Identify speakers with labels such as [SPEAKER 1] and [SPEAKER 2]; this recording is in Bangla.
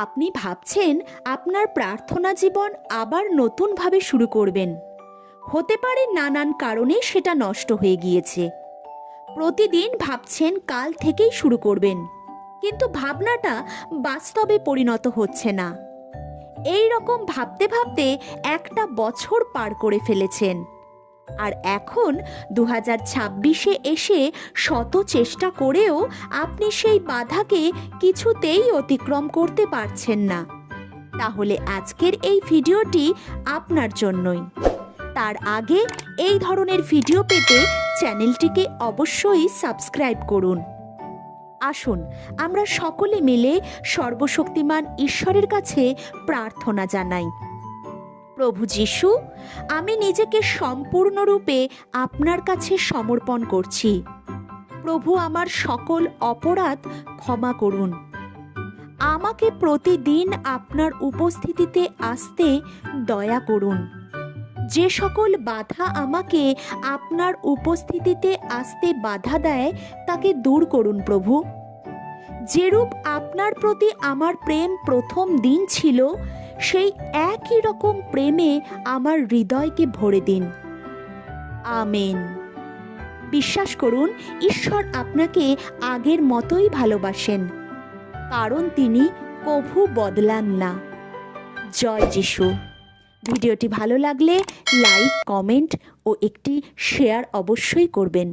[SPEAKER 1] আপনি ভাবছেন আপনার প্রার্থনা জীবন আবার নতুনভাবে শুরু করবেন। হতে পারে নানান কারণে সেটা নষ্ট হয়ে গিয়েছে। প্রতিদিন ভাবছেন কাল থেকেই শুরু করবেন, কিন্তু ভাবনাটা বাস্তবে পরিণত হচ্ছে না। এই রকম ভাবতে ভাবতে একটা বছর পার করে ফেলেছেন, আর এখন 2026-এ এসে শত চেষ্টা করেও আপনি সেই বাধাকে কিছুতেই অতিক্রম করতে পারছেন না। তাহলে আজকের এই ভিডিওটি আপনার জন্যই। তার আগে এই ধরনের ভিডিও পেতে চ্যানেলটিকে অবশ্যই সাবস্ক্রাইব করুন। আসুন আমরা সকলে মিলে সর্বশক্তিমান ঈশ্বরের কাছে প্রার্থনা জানাই। প্রভু যিশু, আমি নিজেকে সম্পূর্ণরূপে আপনার কাছে সমর্পণ করছি। প্রভু, আমার সকল অপরাধ ক্ষমা করুন। আমাকে প্রতিদিন আপনার উপস্থিতিতে আসতে দয়া করুন। যে সকল বাধা আমাকে আপনার উপস্থিতিতে আসতে বাধা দেয় তাকে দূর করুন প্রভু। যেরূপ আপনার প্রতি আমার প্রেম প্রথম দিন ছিল, সেই একই রকম প্রেমে আমার হৃদয়কে ভরে দিন। আমেন। বিশ্বাস করুন, ঈশ্বর আপনাকে আগের মতোই ভালোবাসেন, কারণ তিনি কভু বদলান না। জয় যিশু। ভিডিওটি ভালো লাগলে লাইক, কমেন্ট ও একটি শেয়ার অবশ্যই করবেন।